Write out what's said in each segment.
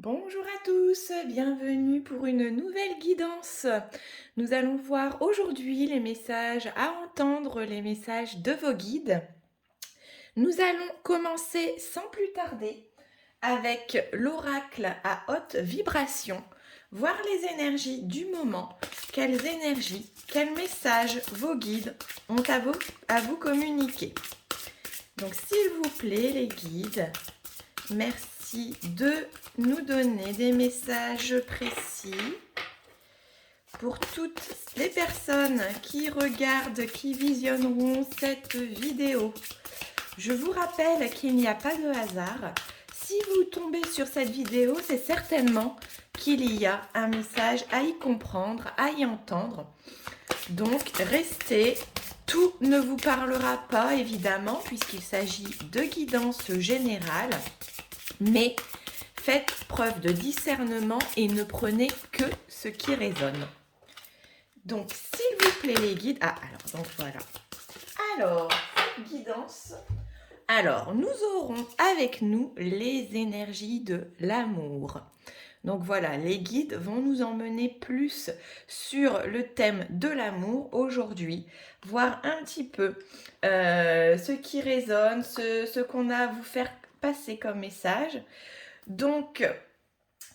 Bonjour à tous, bienvenue pour une nouvelle guidance. Nous allons voir aujourd'hui les messages à entendre, les messages de vos guides. Nous allons commencer sans plus tarder avec l'oracle à haute vibration, voir les énergies du moment, quelles énergies, quels messages vos guides ont à vous communiquer. Donc s'il vous plaît les guides, merci de nous donner des messages précis pour toutes les personnes qui regardent, qui visionneront cette vidéo. Je vous rappelle qu'il n'y a pas de hasard. Si vous tombez sur cette vidéo, c'est certainement qu'il y a un message à y comprendre, à y entendre. Donc restez, tout ne vous parlera pas évidemment puisqu'il s'agit de guidance générale, mais faites preuve de discernement et ne prenez que ce qui résonne. Donc s'il vous plaît les guides, donc voilà. Alors, cette guidance, nous aurons avec nous les énergies de l'amour. Donc voilà, les guides vont nous emmener plus sur le thème de l'amour aujourd'hui, voir un petit peu ce qui résonne, ce qu'on a à vous faire passer comme message. Donc,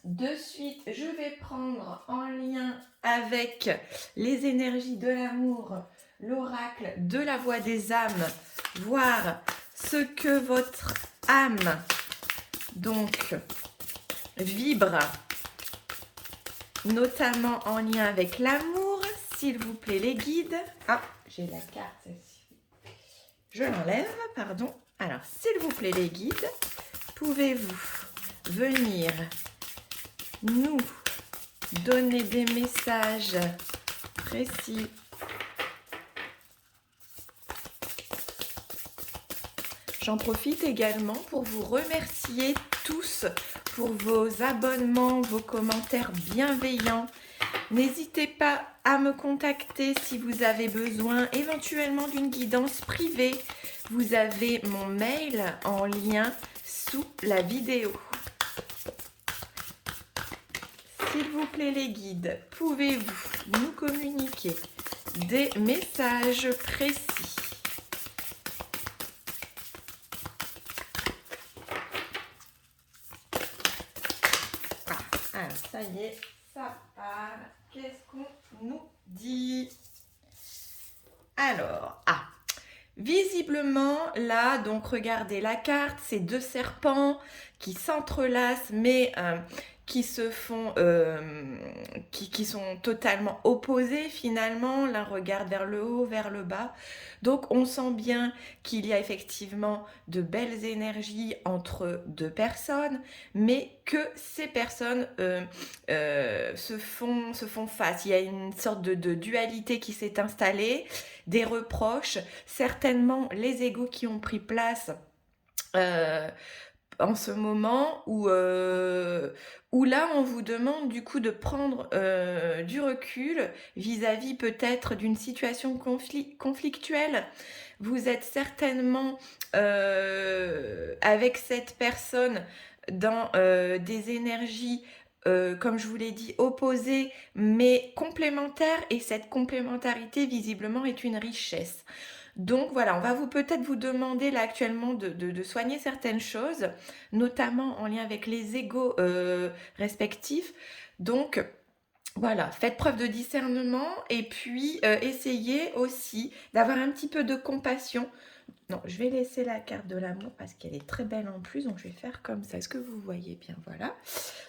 de suite, je vais prendre en lien avec les énergies de l'amour, l'oracle de la voix des âmes, voir ce que votre âme donc vibre, notamment en lien avec l'amour. S'il vous plaît les guides. Ah, j'ai la carte celle-ci. Je l'enlève, pardon. Alors, s'il vous plaît les guides, pouvez-vous venir nous donner des messages précis J'en profite également pour vous remercier tous pour vos abonnements, vos commentaires bienveillants. N'hésitez pas à me contacter si vous avez besoin éventuellement d'une guidance privée. Vous avez mon mail en lien sous la vidéo. S'il vous plaît les guides, pouvez-vous nous communiquer des messages précis? Alors, ça y est, ça part. Qu'est-ce qu'on nous dit? Alors, visiblement, là, donc regardez la carte, c'est deux serpents qui s'entrelacent, mais qui se font, qui sont totalement opposés finalement. L'un regarde vers le haut, vers le bas. Donc, on sent bien qu'il y a effectivement de belles énergies entre deux personnes, mais que ces personnes se font face. Il y a une sorte de dualité qui s'est installée, des reproches, certainement les égos qui ont pris place en ce moment où là on vous demande du coup de prendre du recul vis-à-vis peut-être d'une situation conflictuelle. Vous êtes certainement avec cette personne dans des énergies comme je vous l'ai dit, opposées mais complémentaires, et cette complémentarité visiblement est une richesse. Donc voilà, on va peut-être vous demander là actuellement de soigner certaines choses, notamment en lien avec les égos respectifs. Donc voilà, faites preuve de discernement et puis essayez aussi d'avoir un petit peu de compassion. Non, je vais laisser la carte de l'amour parce qu'elle est très belle en plus, donc je vais faire comme ça. Est-ce que vous voyez bien? Voilà.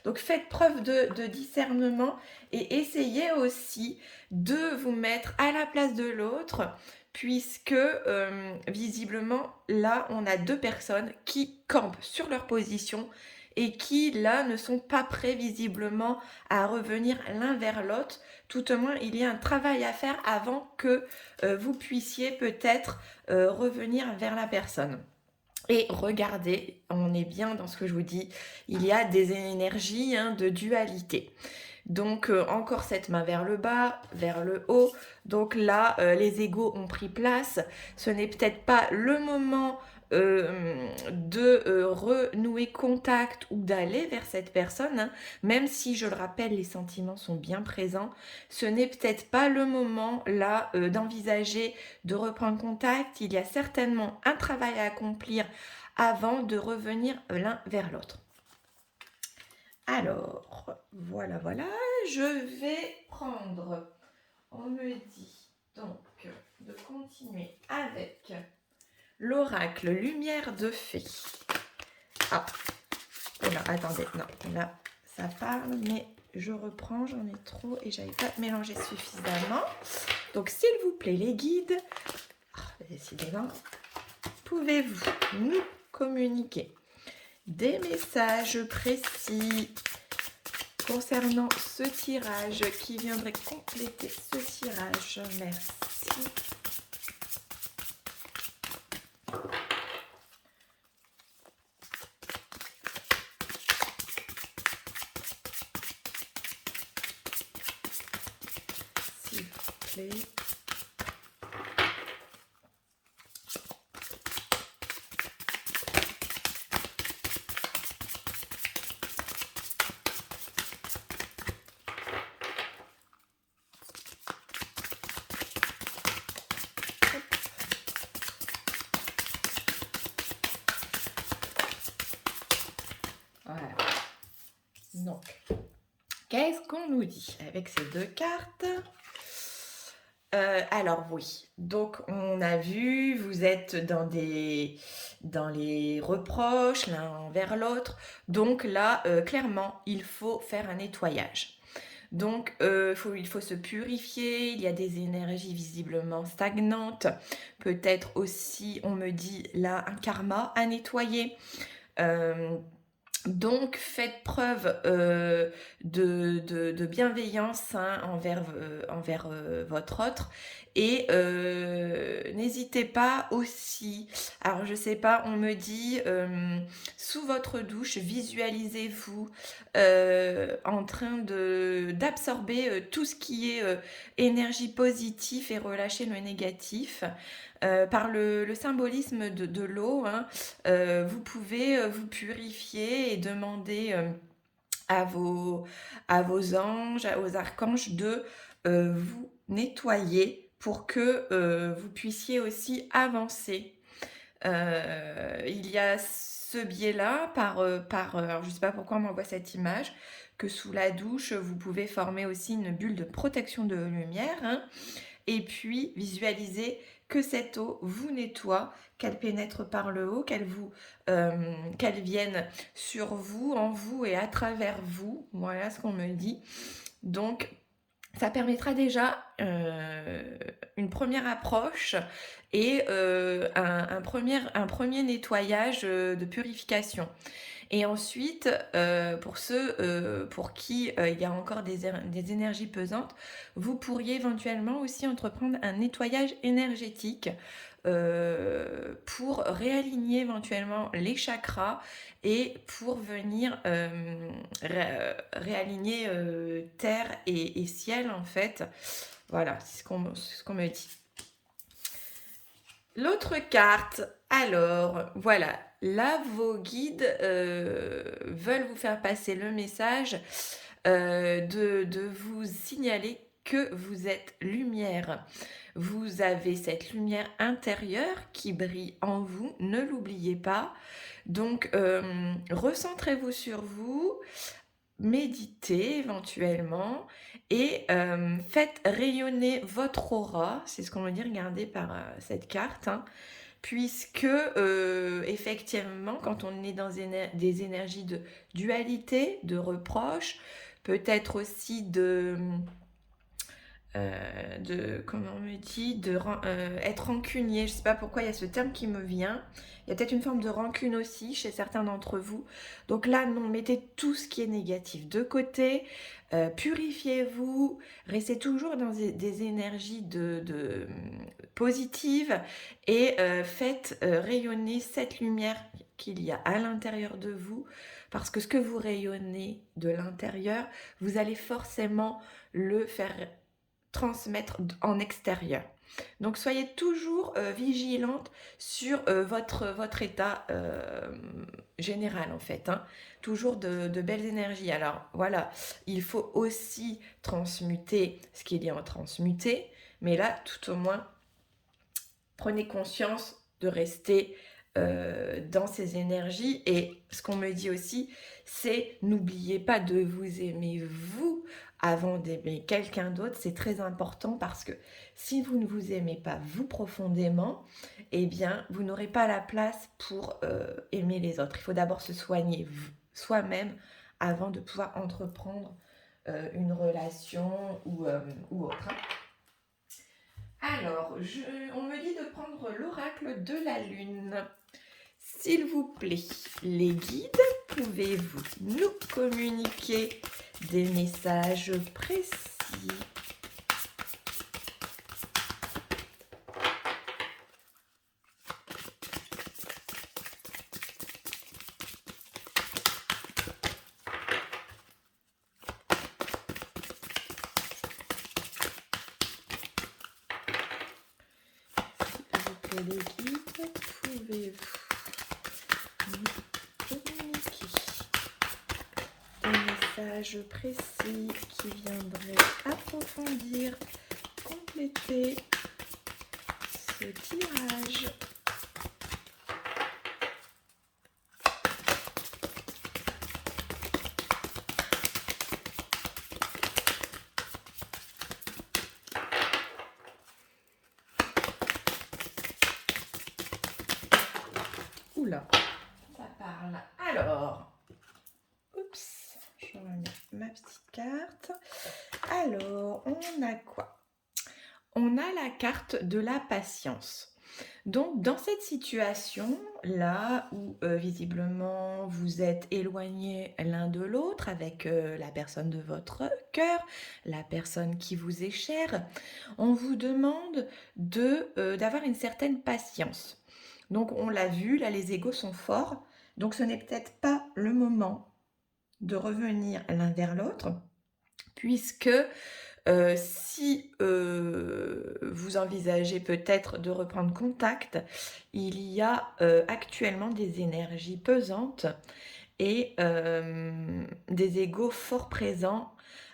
Donc faites preuve de discernement et essayez aussi de vous mettre à la place de l'autre, puisque visiblement là on a deux personnes qui campent sur leur position et qui là ne sont pas prêts visiblement à revenir l'un vers l'autre. Tout au moins il y a un travail à faire avant que vous puissiez peut-être revenir vers la personne. Et regardez, on est bien dans ce que je vous dis, il y a des énergies de dualité. Donc encore cette main vers le bas, vers le haut. Donc là, les égos ont pris place. Ce n'est peut-être pas le moment renouer contact ou d'aller vers cette personne, hein, même si, je le rappelle, les sentiments sont bien présents, ce n'est peut-être pas le moment là d'envisager de reprendre contact. Il y a certainement un travail à accomplir avant de revenir l'un vers l'autre. Alors, voilà, je vais prendre, on me dit donc de continuer avec l'oracle Lumière de Fée. Ah, oula, attendez, non, là, ça parle, mais je reprends, j'en ai trop et j'avais pas mélangé suffisamment. Donc, s'il vous plaît, les guides, décidément, pouvez-vous nous communiquer des messages précis concernant ce tirage qui viendrait compléter ce tirage? Merci. S'il vous plaît. Voilà. Donc, qu'est-ce qu'on nous dit avec ces deux cartes? Alors oui, donc on a vu, vous êtes dans les reproches l'un envers l'autre. Donc là, clairement, il faut faire un nettoyage. Donc, il faut se purifier, il y a des énergies visiblement stagnantes. Peut-être aussi, on me dit là, un karma à nettoyer. Donc, faites preuve de bienveillance, hein, envers votre autre. Et n'hésitez pas aussi, alors je sais pas, on me dit, sous votre douche, visualisez-vous en train d'absorber tout ce qui est énergie positive et relâcher le négatif. Par le symbolisme de l'eau, hein, vous pouvez vous purifier et demander à vos anges, aux archanges de vous nettoyer pour que vous puissiez aussi avancer. Il y a ce biais-là, alors je ne sais pas pourquoi on m'envoie cette image, que sous la douche, vous pouvez former aussi une bulle de protection de lumière, hein, et puis visualisez que cette eau vous nettoie, qu'elle pénètre par le haut, qu'elle vienne sur vous, en vous et à travers vous. Voilà ce qu'on me dit. Donc, ça permettra déjà une première approche et un premier nettoyage de purification. Et ensuite, pour ceux pour qui il y a encore des énergies pesantes, vous pourriez éventuellement aussi entreprendre un nettoyage énergétique pour réaligner éventuellement les chakras et pour venir réaligner terre et ciel en fait. Voilà, c'est ce qu'on me dit. L'autre carte, alors voilà, là vos guides veulent vous faire passer le message de vous signaler que vous êtes lumière. Vous avez cette lumière intérieure qui brille en vous, ne l'oubliez pas. Donc, recentrez-vous sur vous, méditez éventuellement et faites rayonner votre aura. C'est ce qu'on veut dire, regardez par cette carte, hein, puisque effectivement, quand on est dans des énergies de dualité, de reproche, peut-être aussi comment on me dit, être rancunier. Je ne sais pas pourquoi il y a ce terme qui me vient. Il y a peut-être une forme de rancune aussi chez certains d'entre vous. Donc là, non, mettez tout ce qui est négatif de côté. Purifiez-vous. Restez toujours dans des énergies positives et faites rayonner cette lumière qu'il y a à l'intérieur de vous. Parce que ce que vous rayonnez de l'intérieur, vous allez forcément le faire transmettre en extérieur. Donc soyez toujours vigilante sur votre état général en fait, hein. Toujours de belles énergies. Alors voilà, il faut aussi transmuter ce qu'il y a en transmuter, mais là tout au moins prenez conscience de rester dans ces énergies. Et ce qu'on me dit aussi, c'est n'oubliez pas de vous aimer vous avant d'aimer quelqu'un d'autre. C'est très important parce que si vous ne vous aimez pas vous profondément, eh bien, vous n'aurez pas la place pour aimer les autres. Il faut d'abord se soigner soi-même avant de pouvoir entreprendre une relation ou autre, hein. Alors, on me dit de prendre l'oracle de la lune. S'il vous plaît, les guides, pouvez-vous nous communiquer des messages précis? S'il vous plaît, les guides, pouvez-vous nous communiquer des messages précis qui viendraient approfondir, compléter ce tirage? Oula, ça parle. Alors, oups, je remets ma petite carte. Alors, on a quoi? On a la carte de la patience. Donc, dans cette situation, là où visiblement vous êtes éloignés l'un de l'autre avec la personne de votre cœur, la personne qui vous est chère, on vous demande d'avoir une certaine patience. Donc, on l'a vu, là, les égos sont forts. Donc, ce n'est peut-être pas le moment de revenir l'un vers l'autre, puisque si vous envisagez peut-être de reprendre contact, il y a actuellement des énergies pesantes et des égos fort présents.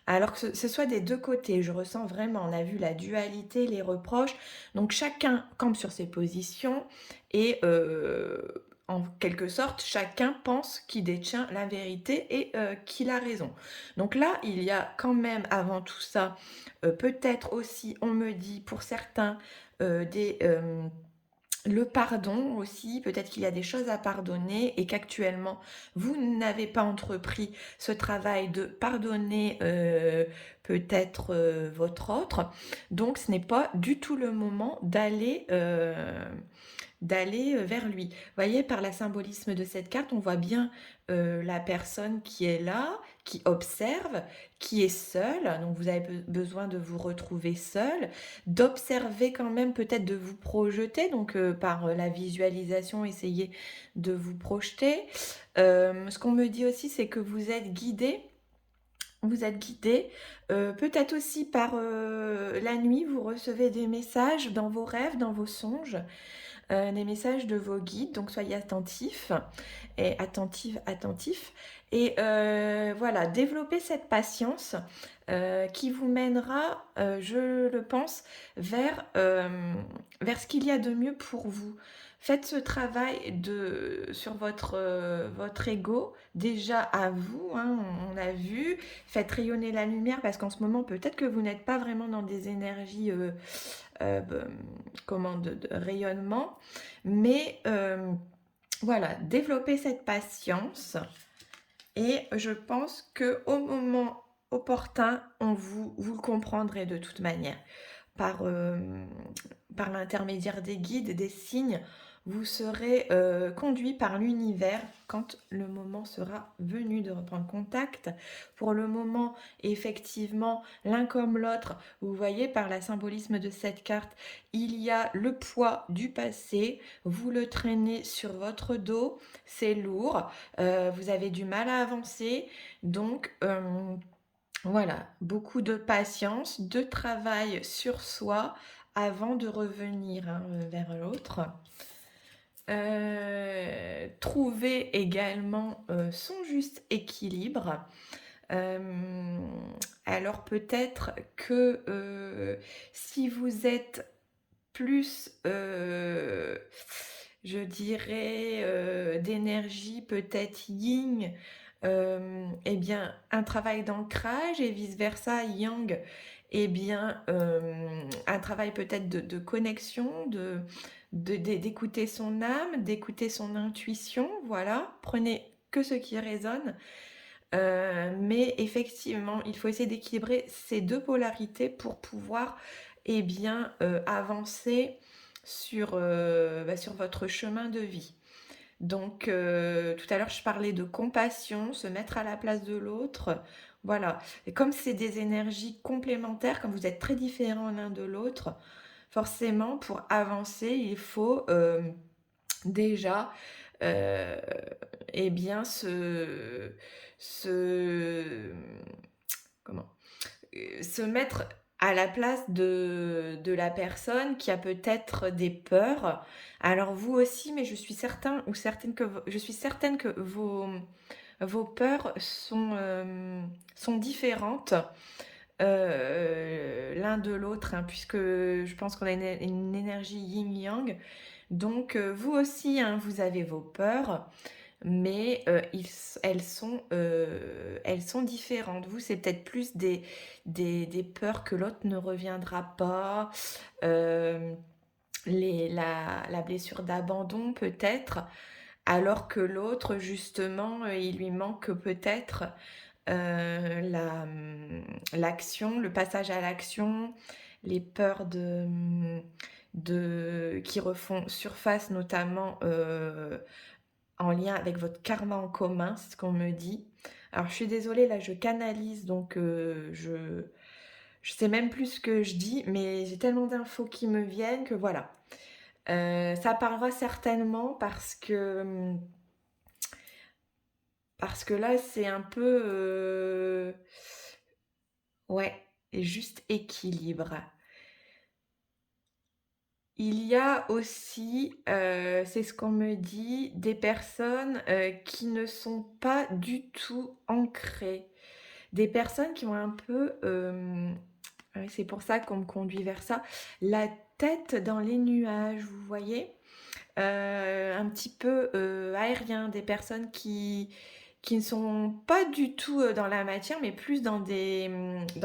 Alors que ce soit des deux côtés, je ressens vraiment, on a vu la dualité, les reproches, donc chacun campe sur ses positions et en quelque sorte, chacun pense qu'il détient la vérité et qu'il a raison. Donc là, il y a quand même, avant tout ça, peut-être aussi, on me dit, pour certains, le pardon aussi, peut-être qu'il y a des choses à pardonner et qu'actuellement, vous n'avez pas entrepris ce travail de pardonner peut-être votre autre. Donc, ce n'est pas du tout le moment d'aller vers lui. Vous voyez, par le symbolisme de cette carte, on voit bien la personne qui est là, qui observe, qui est seule. Donc, vous avez besoin de vous retrouver seul, d'observer quand même, peut-être de vous projeter. Donc, par la visualisation, essayez de vous projeter. Ce qu'on me dit aussi, c'est que vous êtes guidé. Vous êtes guidé, peut-être aussi par la nuit, vous recevez des messages dans vos rêves, dans vos songes, des messages de vos guides, donc soyez attentifs et attentifs. Et voilà, développez cette patience qui vous mènera, je le pense, vers ce qu'il y a de mieux pour vous. Faites ce travail sur votre ego, déjà à vous, hein, on a vu. Faites rayonner la lumière parce qu'en ce moment, peut-être que vous n'êtes pas vraiment dans des énergies euh, de rayonnement. Mais voilà, développez cette patience et je pense qu'au moment opportun, vous le comprendrez de toute manière. Par, par l'intermédiaire des guides, des signes, vous serez conduit par l'univers quand le moment sera venu de reprendre contact. Pour le moment, effectivement, l'un comme l'autre, vous voyez par le symbolisme de cette carte, il y a le poids du passé, vous le traînez sur votre dos, c'est lourd, vous avez du mal à avancer, donc voilà, beaucoup de patience, de travail sur soi avant de revenir hein, vers l'autre. Trouver également son juste équilibre. Alors peut-être que si vous êtes plus, je dirais, d'énergie peut-être yin, et bien un travail d'ancrage et vice versa yang, et bien, un travail peut-être de connexion, d'écouter son âme, d'écouter son intuition, voilà. Prenez que ce qui résonne, mais effectivement, il faut essayer d'équilibrer ces 2 polarités pour pouvoir, eh bien, avancer sur votre chemin de vie. Donc, tout à l'heure, je parlais de compassion, se mettre à la place de l'autre, voilà. Et comme c'est des énergies complémentaires, comme vous êtes très différents l'un de l'autre, forcément, pour avancer, il faut, déjà, heu, eh bien, se comment? Se mettre à la place de la personne qui a peut-être des peurs. Alors vous aussi, mais je suis certain ou certaine que je suis certaine que vos peurs sont différentes, l'un de l'autre, hein, puisque je pense qu'on a une énergie yin-yang. Donc vous aussi, hein, vous avez vos peurs, mais elles sont différentes. Vous, c'est peut-être plus des peurs que l'autre ne reviendra pas, euh, la blessure d'abandon peut-être, alors que l'autre, justement, il lui manque peut-être l'action, le passage à l'action, les peurs qui refont surface, notamment en lien avec votre karma en commun, c'est ce qu'on me dit. Alors je suis désolée, là je canalise, donc je sais même plus ce que je dis, mais j'ai tellement d'infos qui me viennent que voilà. Ça parlera certainement parce que là c'est un peu ouais, juste équilibre. Il y a aussi, c'est ce qu'on me dit, des personnes qui ne sont pas du tout ancrées. Des personnes qui ont un peu, ouais, c'est pour ça qu'on me conduit vers ça, la tête dans les nuages, vous voyez? Un petit peu aérien, des personnes qui ne sont pas du tout dans la matière, mais plus dans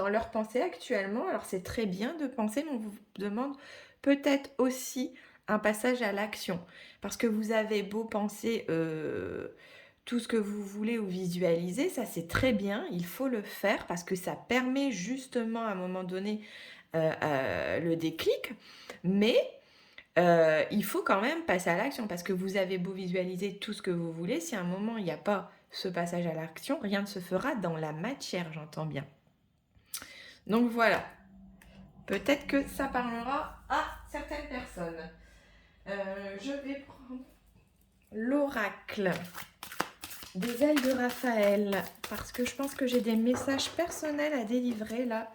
leur pensée actuellement. Alors c'est très bien de penser, mais on vous demande peut-être aussi un passage à l'action. Parce que vous avez beau penser tout ce que vous voulez ou visualiser, ça c'est très bien, il faut le faire parce que ça permet justement à un moment donné le déclic. Mais il faut quand même passer à l'action parce que vous avez beau visualiser tout ce que vous voulez, si à un moment il n'y a pas ce passage à l'action, rien ne se fera dans la matière, j'entends bien. Donc voilà, peut-être que ça parlera à certaines personnes. Je vais prendre l'oracle des ailes de Raphaël parce que je pense que j'ai des messages personnels à délivrer là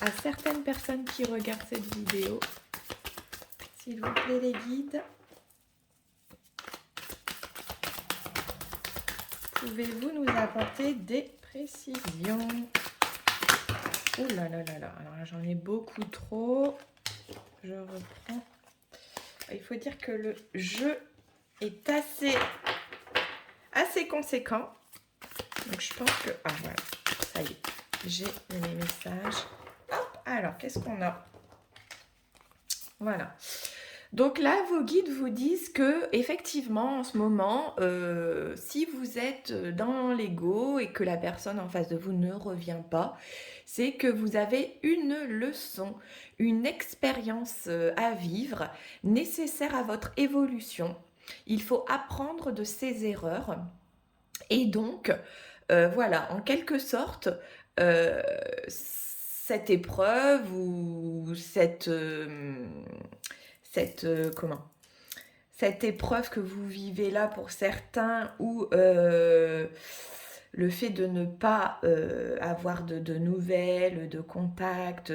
à certaines personnes qui regardent cette vidéo. S'il vous plaît les guides. Pouvez-vous nous apporter des précisions? Oh là là là là, alors là j'en ai beaucoup trop. Je reprends. Il faut dire que le jeu est assez conséquent. Donc je pense que... Ah voilà, ça y est, j'ai mes messages. Hop, alors qu'est-ce qu'on a? Voilà. Donc là, vos guides vous disent que effectivement, en ce moment, si vous êtes dans l'ego et que la personne en face de vous ne revient pas, c'est que vous avez une leçon, une expérience à vivre nécessaire à votre évolution. Il faut apprendre de ses erreurs. Et donc, voilà, en quelque sorte, cette épreuve ou comment? Cette épreuve que vous vivez là pour certains ou le fait de ne pas avoir de nouvelles, de contacts,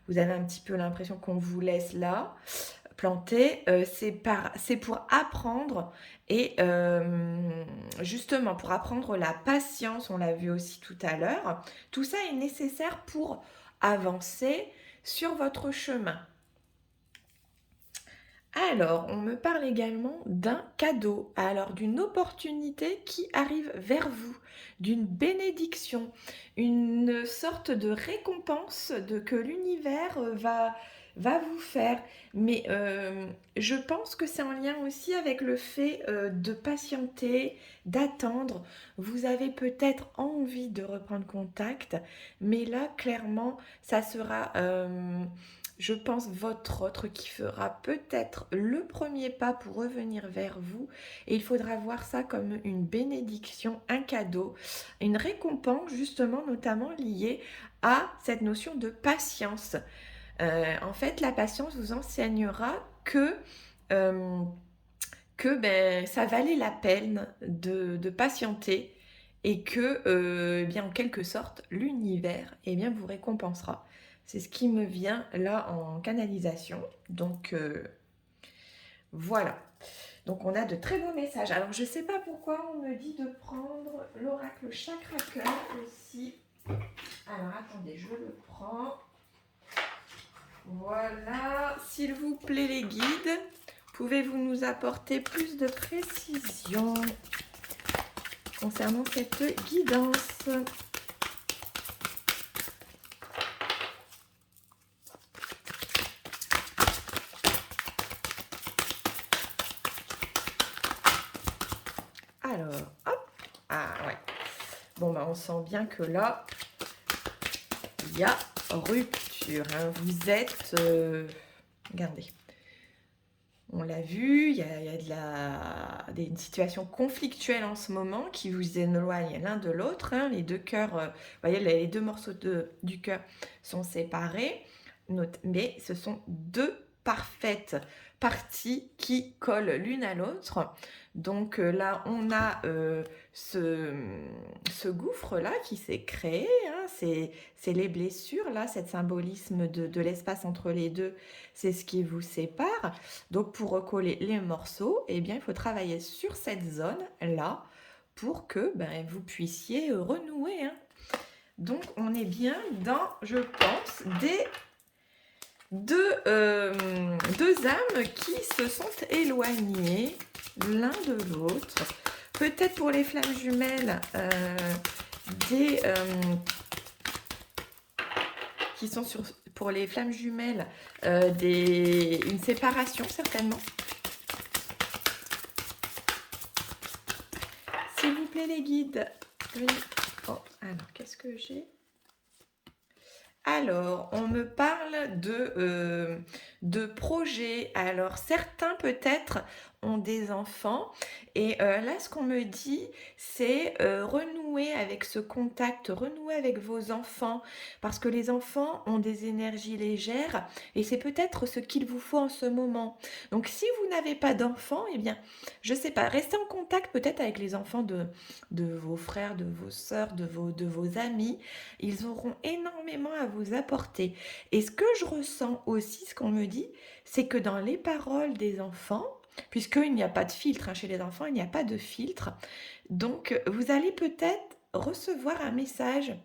vous avez un petit peu l'impression qu'on vous laisse là, planté, c'est pour apprendre et justement pour apprendre la patience, on l'a vu aussi tout à l'heure. Tout ça est nécessaire pour avancer sur votre chemin. Alors, on me parle également d'un cadeau, alors d'une opportunité qui arrive vers vous, d'une bénédiction, une sorte de récompense que l'univers va vous faire. Mais je pense que c'est en lien aussi avec le fait de patienter, d'attendre. Vous avez peut-être envie de reprendre contact, mais là, clairement, ça sera je pense, votre autre qui fera peut-être le premier pas pour revenir vers vous. Et il faudra voir ça comme une bénédiction, un cadeau, une récompense justement notamment liée à cette notion de patience. En fait, la patience vous enseignera euh, que ben, ça valait la peine de patienter et que, bien, en quelque sorte, l'univers bien, vous récompensera. C'est ce qui me vient là en canalisation. Donc, voilà. Donc, on a de très beaux messages. Alors, je ne sais pas pourquoi on me dit de prendre l'oracle Chakra Cœur aussi. Alors, attendez, je le prends. Voilà. S'il vous plaît, les guides, pouvez-vous nous apporter plus de précision concernant cette guidance? Alors, hop. Ah ouais. Bon, bah, on sent bien que là, il y a rupture. Hein. Vous êtes... regardez. On l'a vu, il y a une situation conflictuelle en ce moment qui vous éloigne l'un de l'autre. Hein. Les deux cœurs, vous voyez, les deux morceaux du cœur sont séparés, mais ce sont deux parfaites parties qui collent l'une à l'autre. Donc là, on a ce gouffre-là qui s'est créé. Hein. C'est les blessures, là, cet symbolisme de l'espace entre les deux, c'est ce qui vous sépare. Donc pour recoller les morceaux, il faut travailler sur cette zone-là pour que vous puissiez renouer. Hein. Donc on est bien dans, je pense, deux âmes qui se sont éloignées l'un de l'autre. Peut-être pour les flammes jumelles, qui sont pour les flammes jumelles, une séparation certainement. S'il vous plaît les guides. Oh, alors qu'est-ce que j'ai ? Alors, on me parle de projets. Alors, certains peut-être ont des enfants. Et là, ce qu'on me dit, c'est renouer avec ce contact, renouer avec vos enfants. Parce que les enfants ont des énergies légères. Et c'est peut-être ce qu'il vous faut en ce moment. Donc, si vous n'avez pas d'enfants, je ne sais pas, restez en contact peut-être avec les enfants de vos frères, de vos sœurs, de vos amis. Ils auront énormément à vous apporter. Et ce que je ressens aussi, ce qu'on me dit, c'est que dans les paroles des enfants, puisqu'il n'y a pas de filtre, hein, chez les enfants, il n'y a pas de filtre, donc vous allez peut-être recevoir un message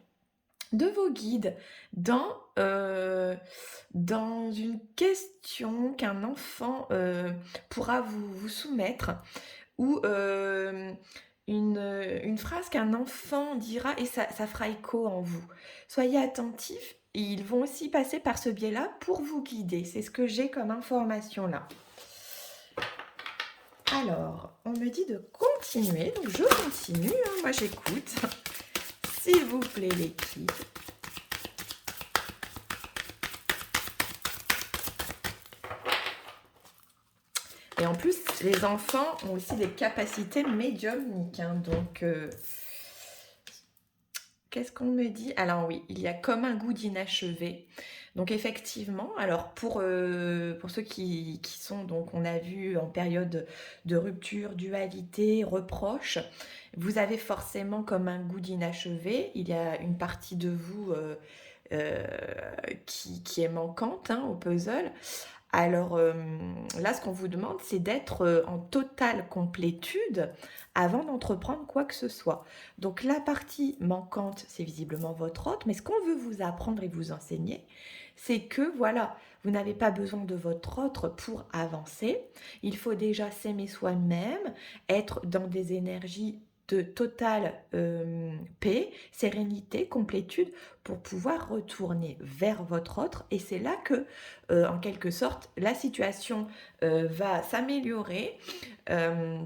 de vos guides dans une question qu'un enfant pourra vous soumettre ou une phrase qu'un enfant dira et ça fera écho en vous. Soyez attentifs, ils vont aussi passer par ce biais-là pour vous guider. C'est ce que j'ai comme information là. Alors, on me dit de continuer, donc je continue, hein, moi j'écoute. S'il vous plaît l'équipe. Et en plus, les enfants ont aussi des capacités médiumniques. Hein, donc, qu'est-ce qu'on me dit? Alors oui, il y a comme un goût d'inachevé. Donc effectivement, alors pour ceux qui sont, donc on a vu en période de rupture, dualité, reproche, vous avez forcément comme un goût d'inachevé. Il y a une partie de vous qui est manquante hein, au puzzle. Alors là, ce qu'on vous demande, c'est d'être en totale complétude avant d'entreprendre quoi que ce soit. Donc la partie manquante, c'est visiblement votre hôte, mais ce qu'on veut vous apprendre et vous enseigner, c'est que voilà, vous n'avez pas besoin de votre autre pour avancer. Il faut déjà s'aimer soi-même, être dans des énergies de totale paix, sérénité, complétude pour pouvoir retourner vers votre autre. Et c'est là que, en quelque sorte, la situation va s'améliorer. Euh,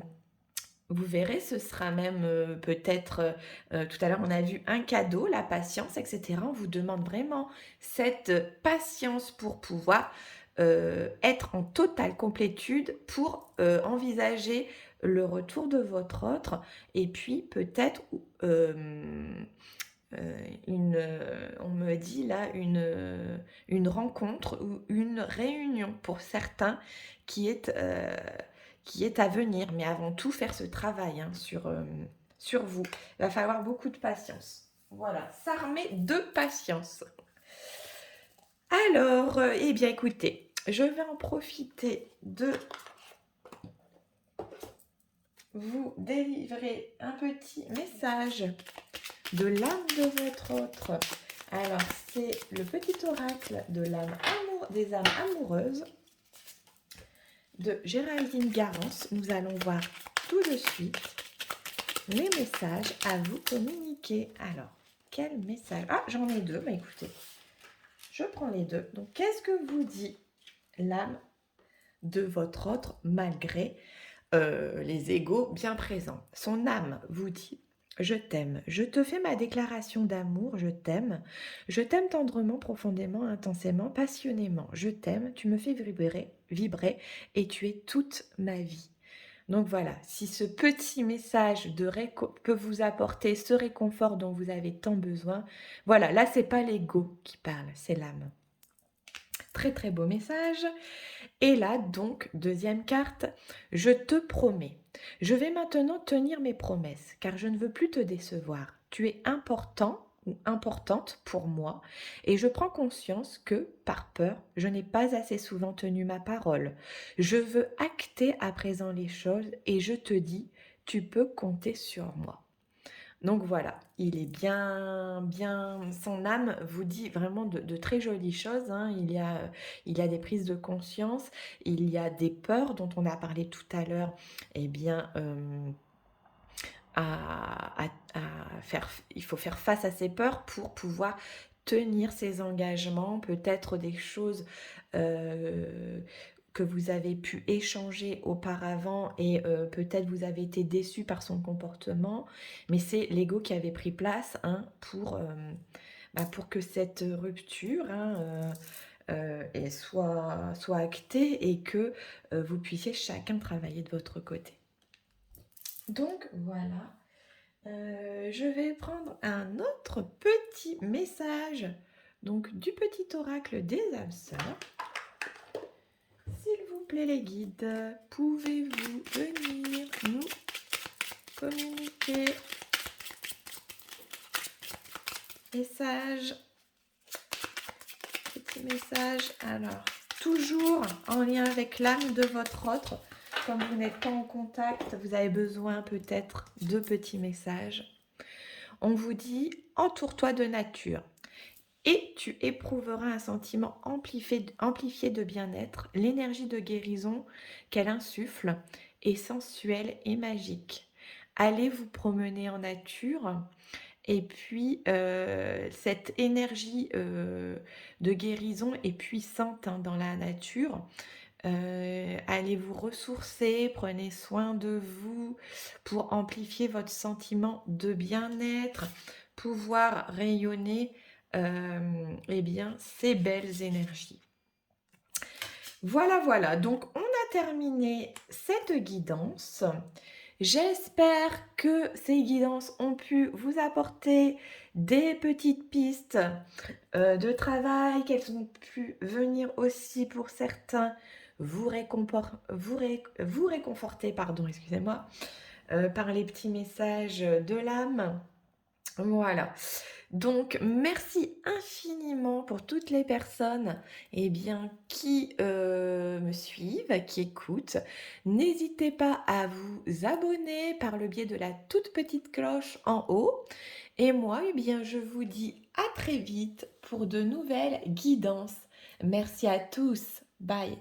vous verrez, ce sera même peut-être, tout à l'heure on a vu un cadeau, la patience, etc. On vous demande vraiment cette patience pour pouvoir être en totale complétude pour envisager le retour de votre autre et puis peut-être on me dit là une rencontre ou une réunion pour certains qui est, euh, qui est à venir. Mais avant tout, faire ce travail hein, sur vous. Il va falloir beaucoup de patience. Voilà, s'armer de patience. Alors, eh bien écoutez, je vais en profiter de vous délivrer un petit message de l'âme de votre autre. Alors, c'est le petit oracle de des âmes amoureuses de Géraldine Garance. Nous allons voir tout de suite les messages à vous communiquer. Alors, quel message? Ah, j'en ai deux. Bah écoutez, je prends les deux. Donc, qu'est-ce que vous dit l'âme de votre autre malgré les égos bien présents? Son âme vous dit: je t'aime, je te fais ma déclaration d'amour, je t'aime tendrement, profondément, intensément, passionnément, je t'aime, tu me fais vibrer et tu es toute ma vie. Donc voilà, si ce petit message peut vous apporter ce réconfort dont vous avez tant besoin, voilà, là c'est pas l'ego qui parle, c'est l'âme. Très très beau message. Et là, donc, deuxième carte, je te promets. Je vais maintenant tenir mes promesses, car je ne veux plus te décevoir. Tu es important ou importante pour moi, et je prends conscience que, par peur, je n'ai pas assez souvent tenu ma parole. Je veux acter à présent les choses, et je te dis, tu peux compter sur moi. Donc voilà, il est bien, son âme vous dit vraiment de très jolies choses, hein. Il y a des prises de conscience, il y a des peurs dont on a parlé tout à l'heure, eh bien, il faut faire face à ces peurs pour pouvoir tenir ses engagements, peut-être des choses que vous avez pu échanger auparavant et peut-être vous avez été déçu par son comportement, mais c'est l'ego qui avait pris place hein, pour que cette rupture hein, soit actée et que vous puissiez chacun travailler de votre côté. Donc voilà, je vais prendre un autre petit message donc du petit oracle des âmes sœurs. S'il vous plaît les guides, pouvez-vous venir nous communiquer message, petit message. Alors, toujours en lien avec l'âme de votre autre. Comme vous n'êtes pas en contact, vous avez besoin peut-être de petits messages. On vous dit, entoure-toi de nature et tu éprouveras un sentiment amplifié de bien-être. L'énergie de guérison qu'elle insuffle est sensuelle et magique. Allez vous promener en nature et puis cette énergie de guérison est puissante hein, dans la nature. Allez vous ressourcer, prenez soin de vous pour amplifier votre sentiment de bien-être, pouvoir rayonner eh bien, ces belles énergies. Voilà, donc on a terminé cette guidance. J'espère que ces guidances ont pu vous apporter des petites pistes de travail, qu'elles ont pu venir aussi pour certains vous réconforter, excusez-moi, par les petits messages de l'âme. Voilà. Donc merci infiniment pour toutes les personnes, qui, me suivent, qui écoutent. N'hésitez pas à vous abonner par le biais de la toute petite cloche en haut et moi, je vous dis à très vite pour de nouvelles guidances. Merci à tous. Bye.